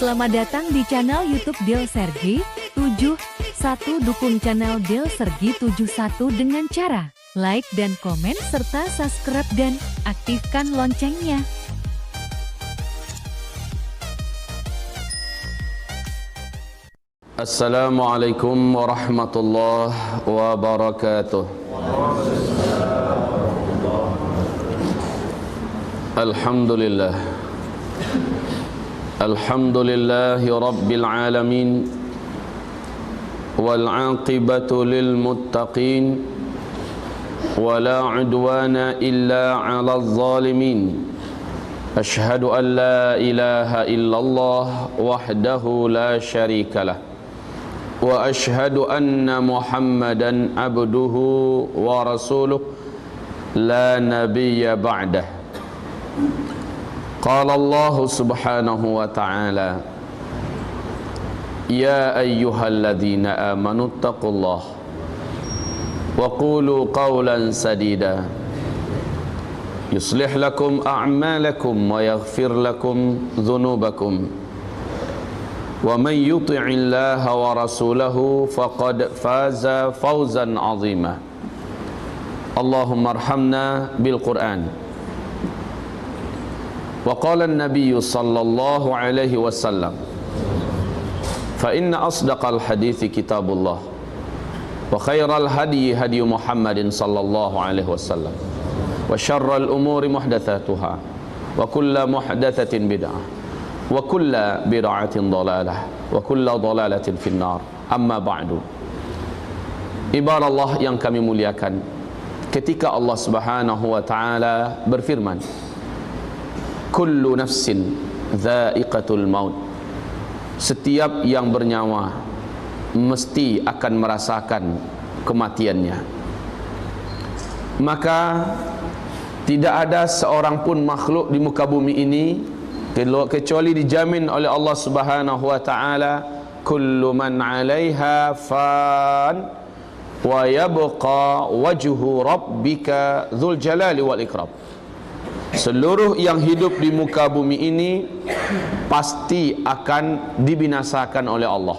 Selamat datang di channel YouTube Del Sergi 71. Dukung channel Del Sergi 71 dengan cara like dan komen serta subscribe dan aktifkan loncengnya. Assalamualaikum warahmatullahi wabarakatuh. Alhamdulillah. Alhamdulillahi rabbil alamin. Wal 'aqibatu lil muttaqin. Wala 'udwana illa 'alal zalimin. Ashhadu an la ilaha illallah wahdahu la syarikalah. Wa ashhadu anna Muhammadan abduhu wa rasuluh la nabiyya ba'dah. Qala Allah subhanahu wa ta'ala, ya ayyuhalladzina amanu taqullaha wa qulu qawlan sadida yuslih lakum a'malakum wa yaghfir lakum dhunubakum wa man yuti'illaha wa rasulahu faqad faza fawzan 'azima. Allahumma arhamna bil Qur'an. Wa qala an-nabiy sallallahu alaihi wasallam, fa inna asdaqal hadithi kitabullah wa khairal hadyi hadyu Muhammadin sallallahu alaihi wasallam wa syarral umuri muhdatsatuha wa kullu muhdatsatin bid'ah wa kullu bid'atin dhalalah wa kullu dhalalatin finnar. Amma ba'du. Ibadallah yang kami muliakan, ketika Allah Subhanahu wa taala berfirman, kullu nafsin dha'iqatul maut, setiap yang bernyawa mesti akan merasakan kematiannya. Maka tidak ada seorang pun makhluk di muka bumi ini kecuali dijamin oleh Allah Subhanahu wa taala, kullu man 'alaiha fan wa yabqa wajhu rabbika dzul jalali wal ikram. Seluruh yang hidup di muka bumi ini pasti akan dibinasakan oleh Allah.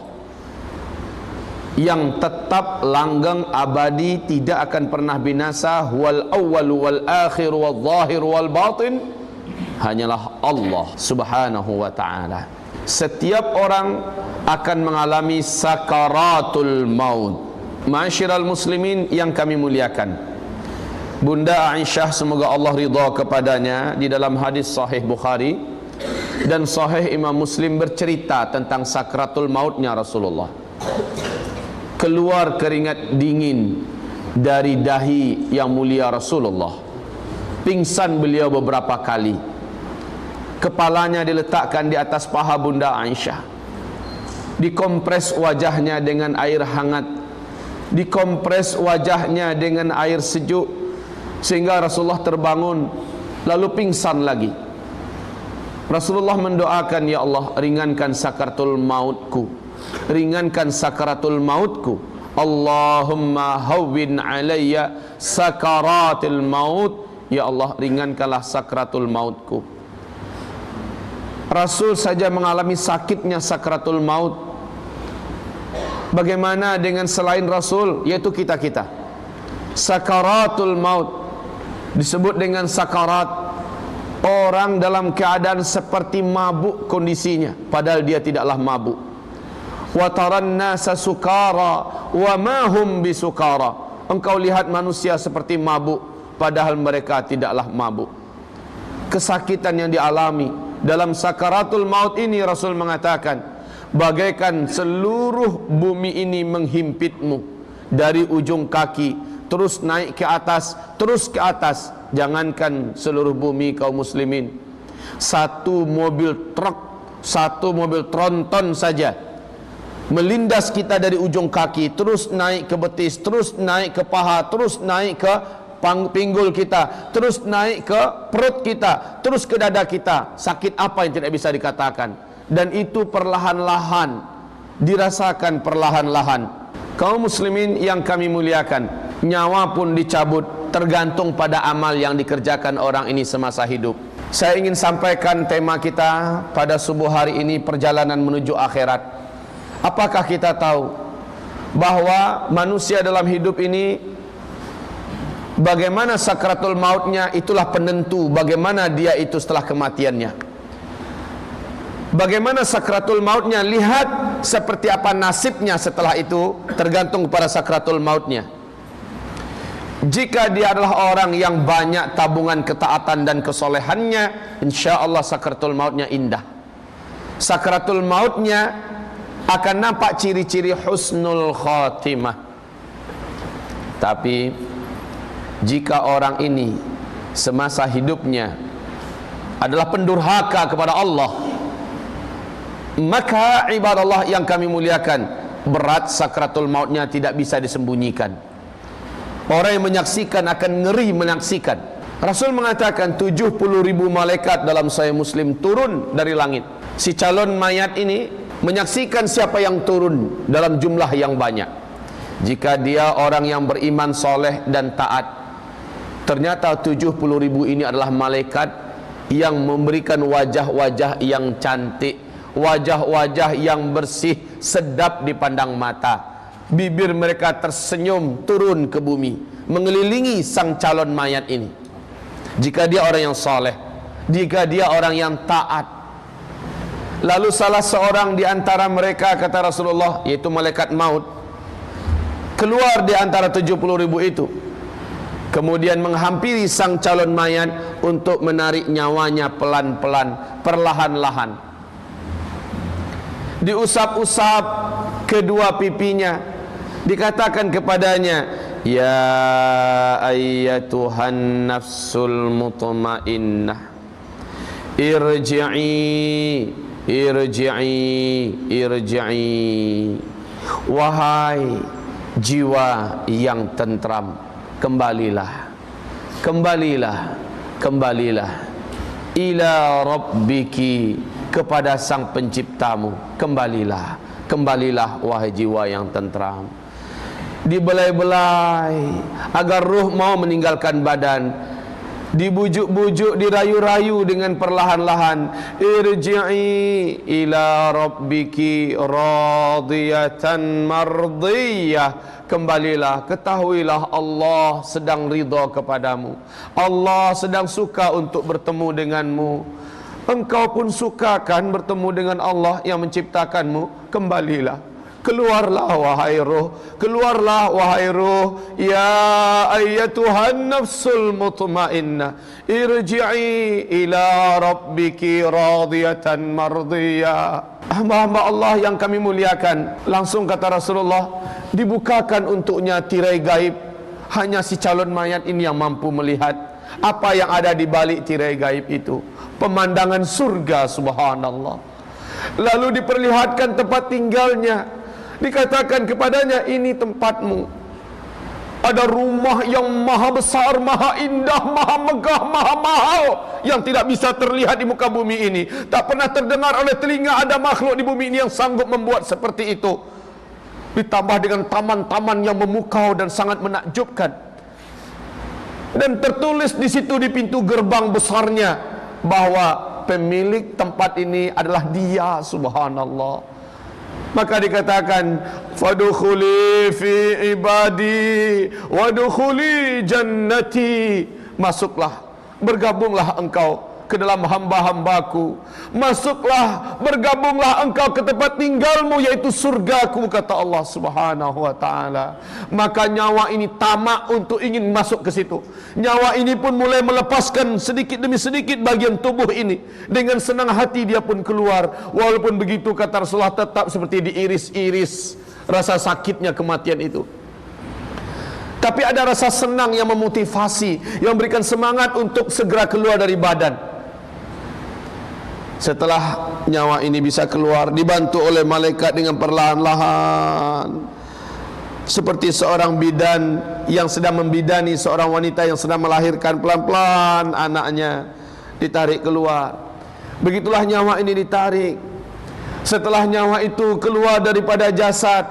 Yang tetap langgeng abadi, tidak akan pernah binasa, wal awwal wal akhir wal zahir wal batin, hanyalah Allah Subhanahu wa ta'ala. Setiap orang akan mengalami sakaratul maut. Ma'asyiral muslimin yang kami muliakan, Bunda Aisyah, semoga Allah ridha kepadanya, di dalam hadis sahih Bukhari dan sahih Imam Muslim bercerita tentang sakratul mautnya Rasulullah. Keluar keringat dingin dari dahi yang mulia Rasulullah. Pingsan beliau beberapa kali. Kepalanya diletakkan di atas paha Bunda Aisyah. Dikompres wajahnya dengan air hangat. Dikompres wajahnya dengan air sejuk, sehingga Rasulullah terbangun, lalu pingsan lagi. Rasulullah mendoakan, ya Allah, ringankan sakaratul mautku, ringankan sakaratul mautku. Allahumma hawwin alayya sakaratul maut, ya Allah, ringankanlah sakaratul mautku. Rasul saja mengalami sakitnya sakaratul maut, bagaimana dengan selain Rasul, yaitu kita-kita? Sakaratul maut disebut dengan sakarat, orang dalam keadaan seperti mabuk kondisinya, padahal dia tidaklah mabuk. Wa taran nasa sukara wa ma hum bisukara, engkau lihat manusia seperti mabuk, padahal mereka tidaklah mabuk. Kesakitan yang dialami dalam sakaratul maut ini, Rasul mengatakan, bagaikan seluruh bumi ini menghimpitmu dari ujung kaki terus naik ke atas, terus ke atas. Jangankan seluruh bumi kaum muslimin, satu mobil truk, satu mobil tronton saja melindas kita dari ujung kaki, terus naik ke betis, terus naik ke paha, terus naik ke pinggul kita, terus naik ke perut kita, terus ke dada kita. Sakit apa yang tidak bisa dikatakan? Dan itu perlahan-lahan dirasakan, perlahan-lahan. Kaum muslimin yang kami muliakan, nyawa pun dicabut tergantung pada amal yang dikerjakan orang ini semasa hidup. Saya ingin sampaikan tema kita pada subuh hari ini, perjalanan menuju akhirat. Apakah kita tahu bahwa manusia dalam hidup ini, bagaimana sakratul mautnya itulah penentu bagaimana dia itu setelah kematiannya. Bagaimana sakratul mautnya, lihat seperti apa nasibnya setelah itu, tergantung kepada sakratul mautnya. Jika dia adalah orang yang banyak tabungan ketaatan dan kesolehannya, insya Allah sakratul mautnya indah. Sakratul mautnya akan nampak ciri-ciri husnul khatimah. Tapi jika orang ini semasa hidupnya adalah pendurhaka kepada Allah, maka ibadallah yang kami muliakan, berat sakratul mautnya, tidak bisa disembunyikan. Orang yang menyaksikan akan ngeri menyaksikan. Rasul mengatakan 70.000 malaikat dalam Sahih Muslim turun dari langit. Si calon mayat ini menyaksikan siapa yang turun dalam jumlah yang banyak. Jika dia orang yang beriman, soleh dan taat, ternyata 70.000 ini adalah malaikat yang memberikan wajah-wajah yang cantik, wajah-wajah yang bersih, sedap dipandang mata. Bibir mereka tersenyum turun ke bumi, mengelilingi sang calon mayat ini. Jika dia orang yang soleh, jika dia orang yang taat. Lalu salah seorang di antara mereka, kata Rasulullah, yaitu malaikat maut, keluar di antara 70.000 itu, kemudian menghampiri sang calon mayat untuk menarik nyawanya pelan-pelan, perlahan-lahan. Diusap-usap kedua pipinya, dikatakan kepadanya, ya ayyatuhan nafsul mutmainnah, irji'i wahai jiwa yang tentram, kembalilah ila rabbiki, kepada sang penciptamu, kembalilah wahai jiwa yang tentram. Dibelai-belai agar ruh mau meninggalkan badan, dibujuk-bujuk, dirayu-rayu dengan perlahan-lahan. Irji'i ila rabbiki radiyatan mardiyah, kembalilah, ketahuilah Allah sedang ridha kepadamu, Allah sedang suka untuk bertemu denganmu. Engkau pun suka kan bertemu dengan Allah yang menciptakanmu? Kembalilah, keluarlah wahai ruh, ya ayyatuhan nafsul mutmainnah, irji'i ila rabbiki radiyatan mardiyah. Hamba-hamba Allah yang kami muliakan, langsung kata Rasulullah, dibukakan untuknya tirai gaib. Hanya si calon mayat ini yang mampu melihat apa yang ada di balik tirai gaib itu, pemandangan surga, subhanallah. Lalu diperlihatkan tempat tinggalnya, dikatakan kepadanya, ini tempatmu. Ada rumah yang maha besar, maha indah, maha megah, maha mahal, yang tidak bisa terlihat di muka bumi ini. Tak pernah terdengar oleh telinga ada makhluk di bumi ini yang sanggup membuat seperti itu. Ditambah dengan taman-taman yang memukau dan sangat menakjubkan. Dan tertulis di situ di pintu gerbang besarnya bahwa pemilik tempat ini adalah dia, subhanallah. Maka dikatakan, fadkhuli fi ibadi wadkhuli jannati, masuklah, bergabunglah engkau ke dalam hamba-hambaku, masuklah, bergabunglah engkau ke tempat tinggalmu, yaitu surgaku, kata Allah subhanahu wa ta'ala. Maka nyawa ini tamak untuk ingin masuk ke situ. Nyawa ini pun mulai melepaskan sedikit demi sedikit bagian tubuh ini. Dengan senang hati dia pun keluar. Walaupun begitu, kata Rasulullah, tetap seperti diiris-iris rasa sakitnya kematian itu. Tapi ada rasa senang yang memotivasi, yang memberikan semangat untuk segera keluar dari badan. Setelah nyawa ini bisa keluar, dibantu oleh malaikat dengan perlahan-lahan, seperti seorang bidan yang sedang membidani seorang wanita yang sedang melahirkan, pelan-pelan anaknya ditarik keluar. Begitulah nyawa ini ditarik. Setelah nyawa itu keluar daripada jasad,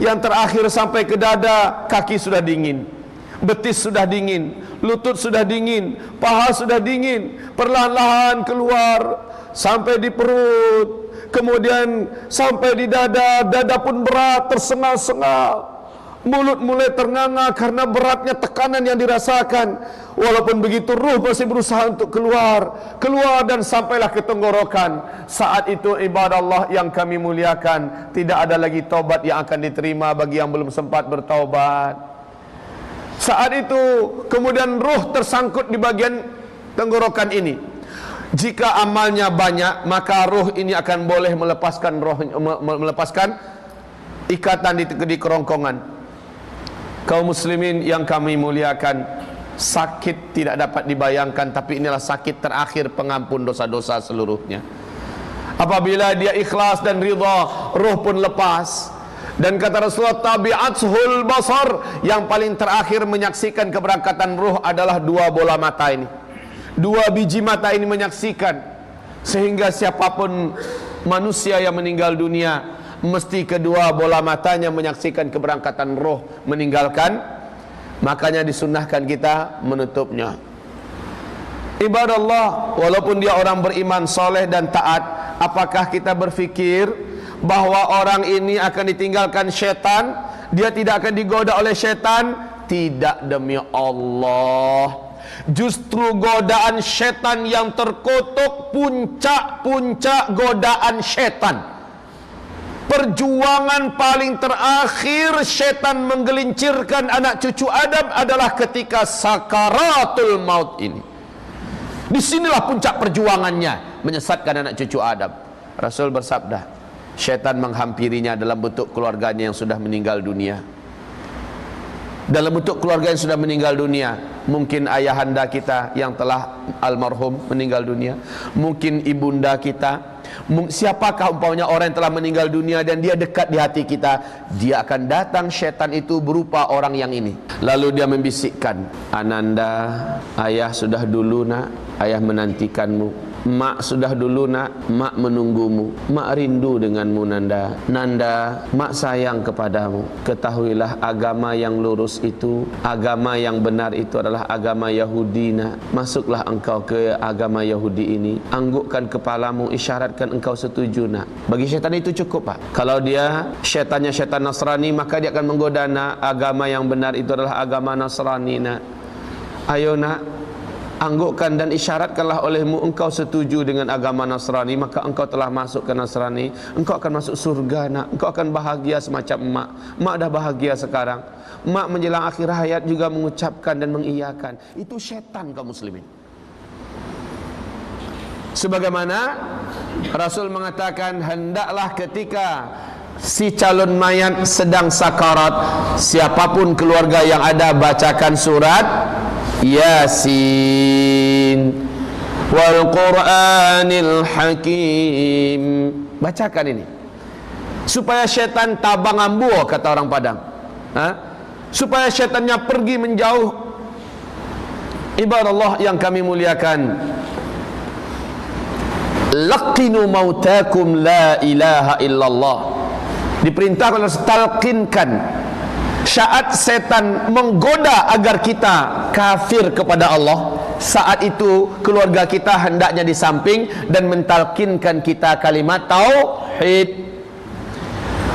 yang terakhir sampai ke dada, kaki sudah dingin, betis sudah dingin, lutut sudah dingin, paha sudah dingin, perlahan-lahan keluar sampai di perut, kemudian sampai di dada, dada pun berat, tersengal-sengal. Mulut mulai ternganga karena beratnya tekanan yang dirasakan. Walaupun begitu, ruh masih berusaha untuk keluar dan sampailah ke tenggorokan. Saat itu ibadah Allah yang kami muliakan, tidak ada lagi taubat yang akan diterima bagi yang belum sempat bertaubat. Saat itu kemudian ruh tersangkut di bagian tenggorokan ini. Jika amalnya banyak, maka ruh ini akan boleh melepaskan ikatan di kerongkongan. Kaum muslimin yang kami muliakan, sakit tidak dapat dibayangkan, tapi inilah sakit terakhir pengampun dosa-dosa seluruhnya. Apabila dia ikhlas dan ridha, ruh pun lepas. Dan kata Rasulullah, tabi'athul basar, yang paling terakhir menyaksikan keberangkatan ruh adalah dua bola mata ini. Dua biji mata ini menyaksikan. Sehingga siapapun manusia yang meninggal dunia, mesti kedua bola matanya menyaksikan keberangkatan roh meninggalkan. Makanya disunnahkan kita menutupnya. Ibadah Allah, walaupun dia orang beriman, soleh dan taat, apakah kita berfikir bahwa orang ini akan ditinggalkan syaitan, dia tidak akan digoda oleh syaitan? Tidak, demi Allah. Justru godaan syaitan yang terkutuk, puncak-puncak godaan syaitan. Perjuangan paling terakhir syaitan menggelincirkan anak cucu Adam adalah ketika sakaratul maut ini. Disinilah puncak perjuangannya, menyesatkan anak cucu Adam. Rasul bersabda, syaitan menghampirinya dalam bentuk keluarganya yang sudah meninggal dunia. Dalam bentuk keluarga yang sudah meninggal dunia. Mungkin ayahanda kita yang telah almarhum meninggal dunia, mungkin ibunda kita. Siapakah umpamanya orang yang telah meninggal dunia dan dia dekat di hati kita, dia akan datang syaitan itu berupa orang yang ini. Lalu dia membisikkan, Ananda, ayah sudah dulu nak, ayah menantikanmu. Mak sudah dulu nak, mak menunggumu. Mak rindu denganmu Nanda. Nanda, mak sayang kepadamu. Ketahuilah agama yang lurus itu, agama yang benar itu adalah agama Yahudi nak. Masuklah engkau ke agama Yahudi ini. Anggukkan kepalamu, isyaratkan engkau setuju nak. Bagi syaitan itu cukup pak. Kalau dia syaitannya syaitan Nasrani, maka dia akan menggoda nak. Agama yang benar itu adalah agama Nasrani nak. Ayo nak, anggukkan dan isyaratkanlah olehmu engkau setuju dengan agama Nasrani, maka engkau telah masuk ke Nasrani, engkau akan masuk surga nak, engkau akan bahagia semacam emak. Emak dah bahagia sekarang. Emak menjelang akhir hayat juga mengucapkan dan mengiyakan. Itu syaitan kaum muslimin. Sebagaimana Rasul mengatakan, hendaklah ketika si calon mayat sedang sakarat, siapapun keluarga yang ada bacakan surat Yasin wal Qur'anil Hakim. Bacakan ini supaya syaitan tabang ambu, kata orang Padang. Supaya syaitannya pergi menjauh. Ibadah Allah yang kami muliakan, laqinu mautakum la ilaha illallah. Diperintahkan oleh talqinkan saat setan menggoda agar kita kafir kepada Allah. Saat itu keluarga kita hendaknya di samping dan mentalkinkan kita kalimat tauhid.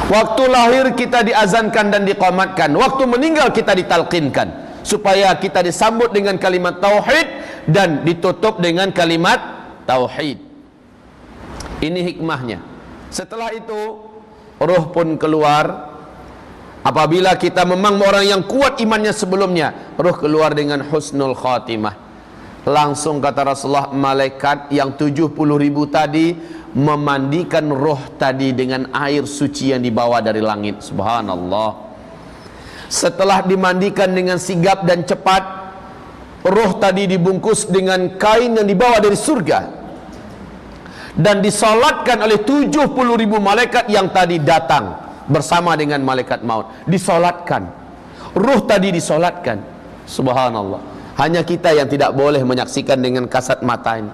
Waktu lahir kita diazankan dan diqamatkan, waktu meninggal kita ditalkinkan, supaya kita disambut dengan kalimat tauhid dan ditutup dengan kalimat tauhid. Ini hikmahnya. Setelah itu roh pun keluar. Apabila kita memang orang yang kuat imannya sebelumnya, roh keluar dengan husnul khatimah. Langsung kata Rasulullah, malaikat yang 70.000 tadi memandikan roh tadi dengan air suci yang dibawa dari langit. Subhanallah. Setelah dimandikan dengan sigap dan cepat, roh tadi dibungkus dengan kain yang dibawa dari surga dan disolatkan oleh 70.000 malaikat yang tadi datang bersama dengan malaikat maut. Disolatkan, ruh tadi disolatkan. Subhanallah. Hanya kita yang tidak boleh menyaksikan dengan kasat mata ini.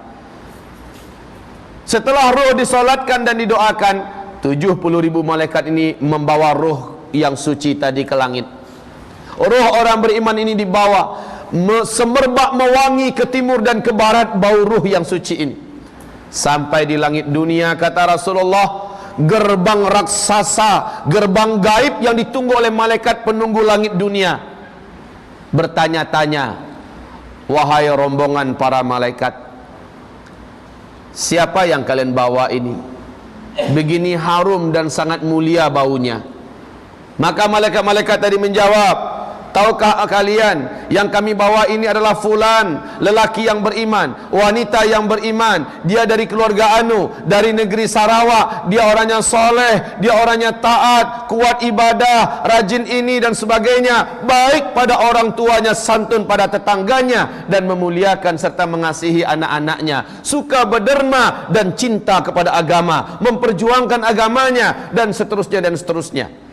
Setelah ruh disolatkan dan didoakan, 70.000 malaikat ini membawa ruh yang suci tadi ke langit. Ruh orang beriman ini dibawa semerbak mewangi ke timur dan ke barat bau ruh yang suci ini. Sampai di langit dunia, kata Rasulullah, gerbang raksasa, gerbang gaib yang ditunggu oleh malaikat penunggu langit dunia bertanya-tanya, wahai rombongan para malaikat, siapa yang kalian bawa ini? Begini harum dan sangat mulia baunya. Maka malaikat-malaikat tadi menjawab, tahukah kalian yang kami bawa ini adalah fulan, lelaki yang beriman, wanita yang beriman, dia dari keluarga Anu, dari negeri Sarawak, dia orangnya soleh, dia orangnya taat, kuat ibadah, rajin ini dan sebagainya, baik pada orang tuanya, santun pada tetangganya, dan memuliakan serta mengasihi anak-anaknya, suka berderma dan cinta kepada agama, memperjuangkan agamanya, dan seterusnya dan seterusnya.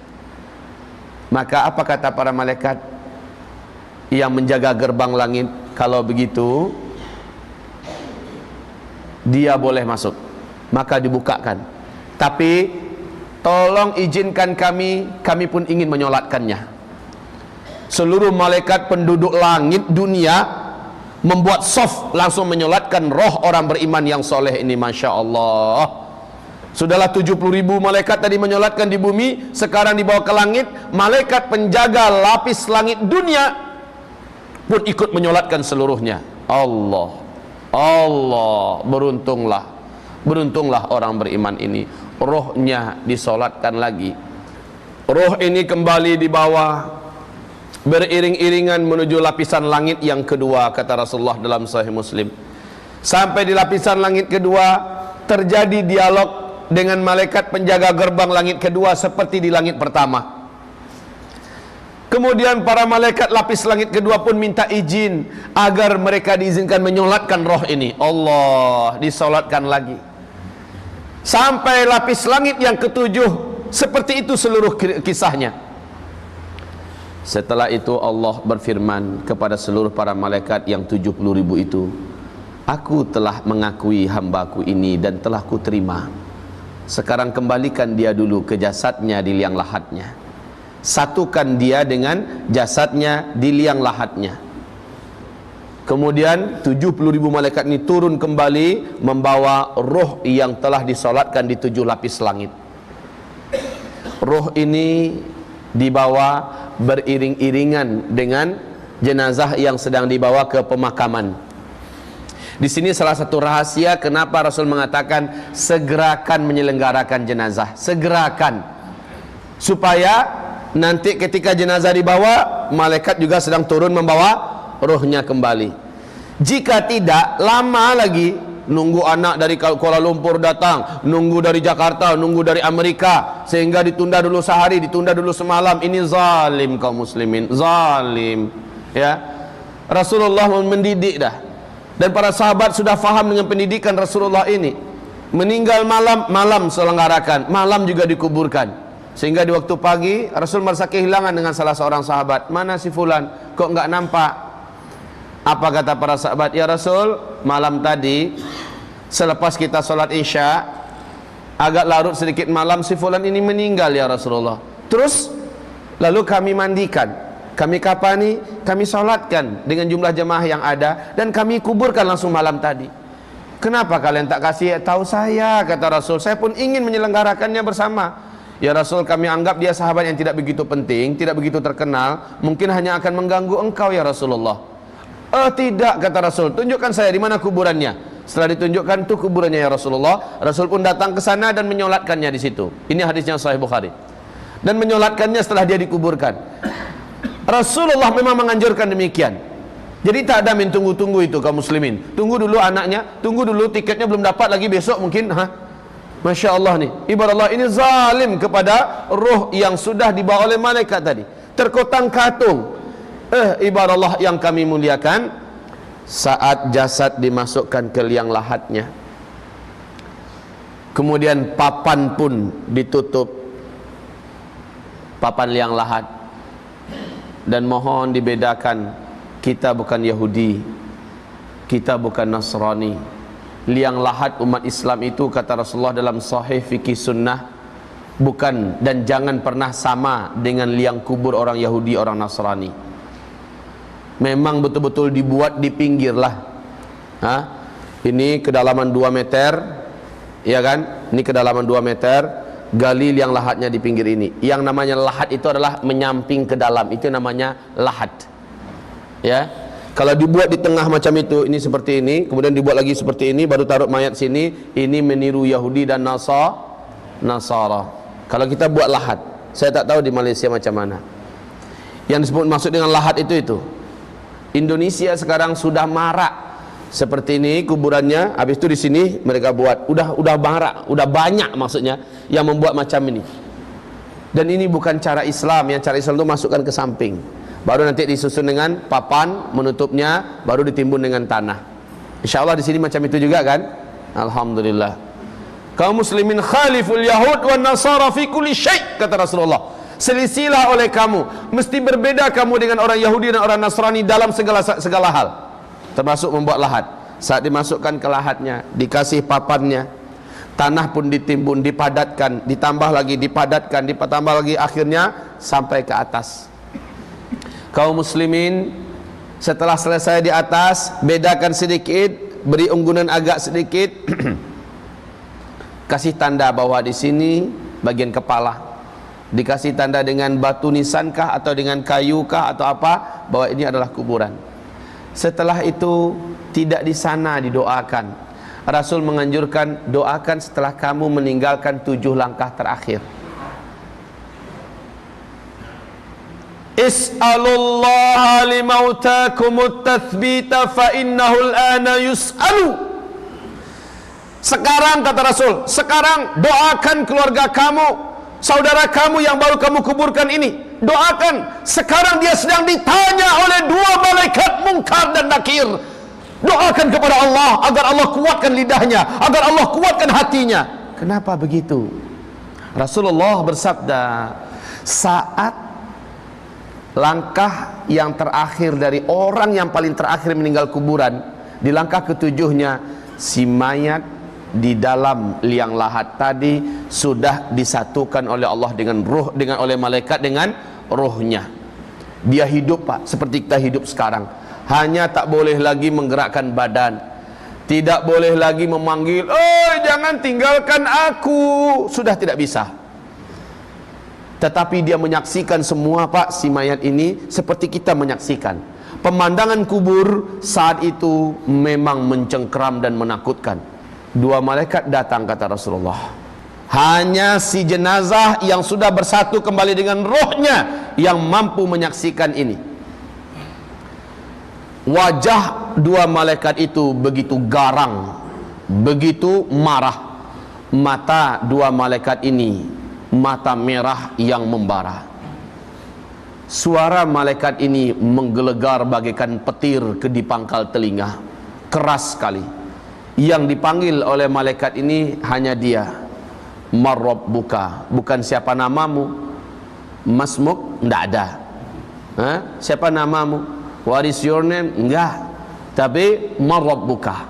Maka apa kata para malaikat yang menjaga gerbang langit? Kalau begitu, dia boleh masuk. Maka dibukakan. Tapi tolong izinkan kami pun ingin menyolatkannya. Seluruh malaikat penduduk langit dunia membuat soft langsung menyolatkan roh orang beriman yang soleh ini. Masya Allah. Sudahlah 70.000 malaikat tadi menyolatkan di bumi, sekarang dibawa ke langit, malaikat penjaga lapis langit dunia pun ikut menyolatkan seluruhnya. Allah, Allah, beruntunglah orang beriman ini, rohnya disolatkan lagi. Roh ini kembali dibawa beriring-iringan menuju lapisan langit yang kedua, kata Rasulullah dalam Sahih Muslim. Sampai di lapisan langit kedua terjadi dialog dengan malaikat penjaga gerbang langit kedua seperti di langit pertama. Kemudian para malaikat lapis langit kedua pun minta izin agar mereka diizinkan menyolatkan roh ini. Allah, disolatkan lagi. Sampai lapis langit yang ketujuh, seperti itu seluruh kisahnya. Setelah itu Allah berfirman kepada seluruh para malaikat yang 70.000 itu, aku telah mengakui hambaku ini dan telah kuterima. Sekarang kembalikan dia dulu ke jasadnya di liang lahatnya. Satukan dia dengan jasadnya di liang lahatnya. Kemudian 70.000 malaikat ini turun kembali membawa roh yang telah disolatkan di 7 lapis langit. Roh ini dibawa beriring-iringan dengan jenazah yang sedang dibawa ke pemakaman. Di sini salah satu rahasia kenapa Rasul mengatakan segerakan menyelenggarakan jenazah, segerakan, supaya nanti ketika jenazah dibawa, malaikat juga sedang turun membawa rohnya kembali. Jika tidak, lama lagi nunggu anak dari Kuala Lumpur datang, nunggu dari Jakarta, nunggu dari Amerika, sehingga ditunda dulu sehari, ditunda dulu semalam. Ini zalim kaum muslimin, zalim. Ya, Rasulullah mendidik dah. Dan para sahabat sudah faham dengan pendidikan Rasulullah ini. Meninggal malam selenggarakan, malam juga dikuburkan. Sehingga di waktu pagi Rasul merasa kehilangan dengan salah seorang sahabat. Mana si fulan? Kok enggak nampak? Apa kata para sahabat? Ya Rasul, malam tadi selepas kita sholat isya, agak larut sedikit malam, si fulan ini meninggal ya Rasulullah. Terus lalu kami mandikan, kami kapani, kami sholatkan dengan jumlah jemaah yang ada, dan kami kuburkan langsung malam tadi. Kenapa kalian tak kasih tahu saya? Kata Rasul, saya pun ingin menyelenggarakannya bersama. Ya Rasul, kami anggap dia sahabat yang tidak begitu penting, tidak begitu terkenal, mungkin hanya akan mengganggu engkau ya Rasulullah. Tidak, kata Rasul, tunjukkan saya di mana kuburannya. Setelah ditunjukkan itu kuburannya ya Rasulullah, Rasul pun datang ke sana dan menyolatkannya di situ. Ini hadisnya Sahih Bukhari. Dan menyolatkannya setelah dia dikuburkan. Rasulullah memang menganjurkan demikian. Jadi tak ada main tunggu-tunggu itu kaum muslimin. Tunggu dulu anaknya, tunggu dulu tiketnya belum dapat lagi, besok mungkin. Masya Allah nih, ibarat Allah ini zalim kepada roh yang sudah dibawa oleh malaikat tadi. Terkotang-katung. Ibarat Allah yang kami muliakan, saat jasad dimasukkan ke liang lahatnya, kemudian papan pun ditutup, papan liang lahat. Dan mohon dibedakan, kita bukan Yahudi, kita bukan Nasrani. Liang lahat umat Islam itu, kata Rasulullah dalam Sahih Fikih Sunnah, bukan dan jangan pernah sama dengan liang kubur orang Yahudi, orang Nasrani. memang betul-betul dibuat di pinggir lah. Ini kedalaman 2 meter, ya kan? Ini kedalaman 2 meter, gali liang lahatnya di pinggir ini. Yang namanya lahat itu adalah menyamping ke dalam, itu namanya lahat. Ya, kalau dibuat di tengah macam itu, ini seperti ini, kemudian dibuat lagi seperti ini, baru taruh mayat sini, ini meniru Yahudi dan Nasara. Kalau kita buat lahat, saya tak tahu di Malaysia macam mana. Yang disebut maksud dengan lahat itu. Indonesia sekarang sudah marak seperti ini kuburannya. Habis itu di sini mereka buat udah marak, udah banyak maksudnya yang membuat macam ini. Dan ini bukan cara Islam. Yang cara Islam itu masukkan ke samping, baru nanti disusun dengan papan menutupnya, baru ditimbun dengan tanah. Insya Allah di sini macam itu juga kan? Alhamdulillah. Kaum muslimin khaliful yahud wan nasara fi kulli syai', kata Rasulullah. Selisilah oleh kamu, mesti berbeda kamu dengan orang Yahudi dan orang Nasrani dalam segala hal, termasuk membuat lahat. Saat dimasukkan ke lahatnya, dikasih papannya, tanah pun ditimbun, dipadatkan, ditambah lagi, dipadatkan, ditambah lagi, akhirnya sampai ke atas. Kaum muslimin, setelah selesai di atas, bedakan sedikit, beri unggunan agak sedikit, kasih tanda bahwa di sini bagian kepala, dikasih tanda dengan batu nisankah atau dengan kayukah atau apa, bahwa ini adalah kuburan. Setelah itu tidak di sana didoakan. Rasul menganjurkan, doakan setelah kamu meninggalkan 7 langkah terakhir. Is'alullaha limautakumut tathbita fa innahu al-ana yus'alu. Sekarang, kata Rasul, sekarang doakan keluarga kamu, saudara kamu yang baru kamu kuburkan ini, doakan, sekarang dia sedang ditanya oleh 2 malaikat Munkar dan Nakir. Doakan kepada Allah agar Allah kuatkan lidahnya, agar Allah kuatkan hatinya. Kenapa begitu? Rasulullah bersabda, saat langkah yang terakhir dari orang yang paling terakhir meninggal kuburan, di langkah ke-7-nya, si mayat di dalam liang lahat tadi sudah disatukan oleh Allah dengan ruh, oleh malaikat dengan ruhnya. Dia hidup, Pak, seperti kita hidup sekarang. Hanya tak boleh lagi menggerakkan badan, tidak boleh lagi memanggil, "Oh, jangan tinggalkan aku." Sudah tidak bisa. Tetapi dia menyaksikan semua, Pak, si mayat ini seperti kita menyaksikan. Pemandangan kubur saat itu memang mencengkeram dan menakutkan. 2 malaikat datang, kata Rasulullah. Hanya si jenazah yang sudah bersatu kembali dengan rohnya yang mampu menyaksikan ini. Wajah 2 malaikat itu begitu garang, begitu marah. Mata 2 malaikat ini mata merah yang membara. Suara malaikat ini menggelegar bagaikan petir ke di pangkal telinga, keras sekali. Yang dipanggil oleh malaikat ini hanya dia. Marrabbuka, bukan siapa namamu. Masmuk, enggak ada. Siapa namamu? What is your name? Enggak. Tapi marrabbuka,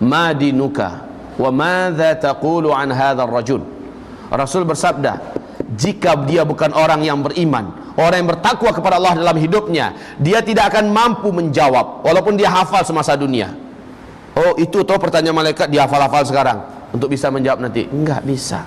ma dinuka, wa madza taqulu an hadzal rajul. Rasul bersabda, jika dia bukan orang yang beriman, orang yang bertakwa kepada Allah dalam hidupnya, dia tidak akan mampu menjawab walaupun dia hafal semasa dunia. Oh, itu toh pertanyaan malaikat dia hafal-hafal sekarang untuk bisa menjawab nanti. Enggak bisa.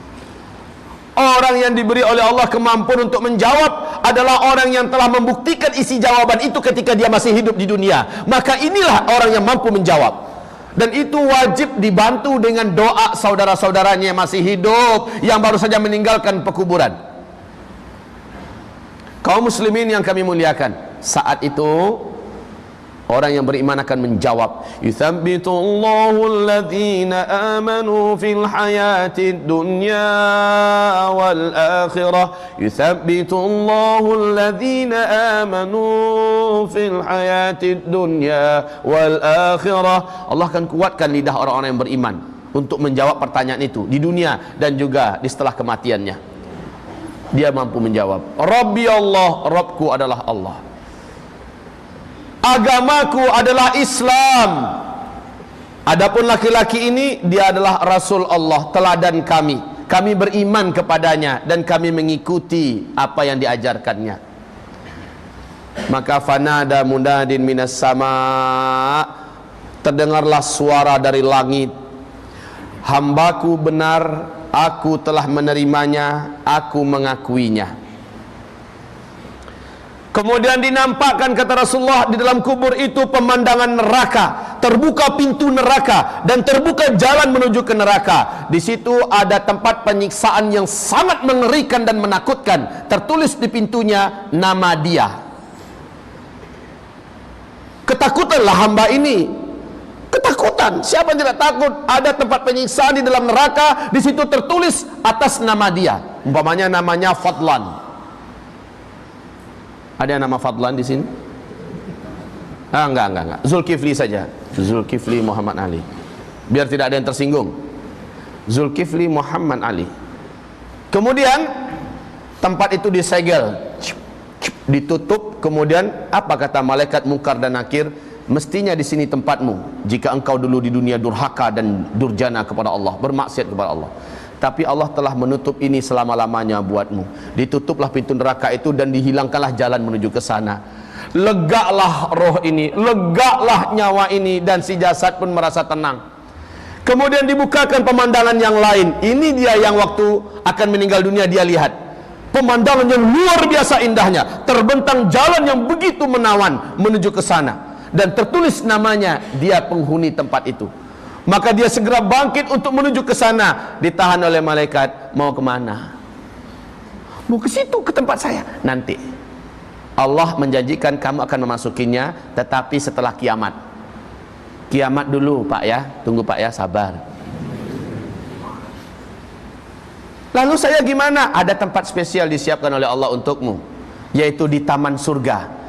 Orang yang diberi oleh Allah kemampuan untuk menjawab adalah orang yang telah membuktikan isi jawaban itu ketika dia masih hidup di dunia. Maka inilah orang yang mampu menjawab. Dan itu wajib dibantu dengan doa saudara-saudaranya yang masih hidup, yang baru saja meninggalkan pekuburan. Kaum muslimin yang kami muliakan, saat itu orang yang beriman akan menjawab, yuthabbitullahu alladhina amanu fil hayatid dunya wal akhirah. Yuthabbitullahu alladhina amanu fil hayatid dunya wal akhirah. Allah akan kuatkan lidah orang-orang yang beriman untuk menjawab pertanyaan itu di dunia dan juga di setelah kematiannya. Dia mampu menjawab, Rabbi Allah, Rabbku adalah Allah. Agamaku adalah Islam. Adapun laki-laki ini, dia adalah Rasul Allah, teladan kami. Kami beriman kepadanya dan kami mengikuti apa yang diajarkannya. Maka fanada munadin minas sama, terdengarlah suara dari langit, hambaku benar, aku telah menerimanya, aku mengakuinya. Kemudian dinampakkan, kata Rasulullah, di dalam kubur itu pemandangan neraka, terbuka pintu neraka dan terbuka jalan menuju ke neraka. Di situ ada tempat penyiksaan yang sangat mengerikan dan menakutkan. Tertulis di pintunya nama dia. Ketakutanlah hamba ini. Ketakutan. Siapa yang tidak takut? Ada tempat penyiksaan di dalam neraka. Di situ tertulis atas nama dia. Umpamanya namanya Fadlan. Ada yang nama Fadlan di sini? Enggak. Zulkifli saja. Zulkifli Muhammad Ali. Biar tidak ada yang tersinggung. Zulkifli Muhammad Ali. Kemudian tempat itu disegel, ditutup. Kemudian apa kata malaikat Munkar dan Nakir? Mestinya di sini tempatmu jika engkau dulu di dunia durhaka dan durjana kepada Allah, bermaksiat kepada Allah. Tapi Allah telah menutup ini selama-lamanya buatmu. Ditutuplah pintu neraka itu dan dihilangkanlah jalan menuju ke sana. Legalah roh ini, legalah nyawa ini, dan si jasad pun merasa tenang. Kemudian dibukakan pemandangan yang lain. Ini dia yang waktu akan meninggal dunia dia lihat. Pemandangan yang luar biasa indahnya. Terbentang jalan yang begitu menawan menuju ke sana. Dan tertulis namanya, dia penghuni tempat itu. Maka dia segera bangkit untuk menuju ke sana. Ditahan oleh malaikat. Mau kemana? Mau ke situ, ke tempat saya. Nanti Allah menjanjikan kamu akan memasukinya, tetapi setelah kiamat. Kiamat dulu Pak ya. Tunggu Pak ya, sabar. Lalu saya gimana? Ada tempat spesial disiapkan oleh Allah untukmu, yaitu di taman surga.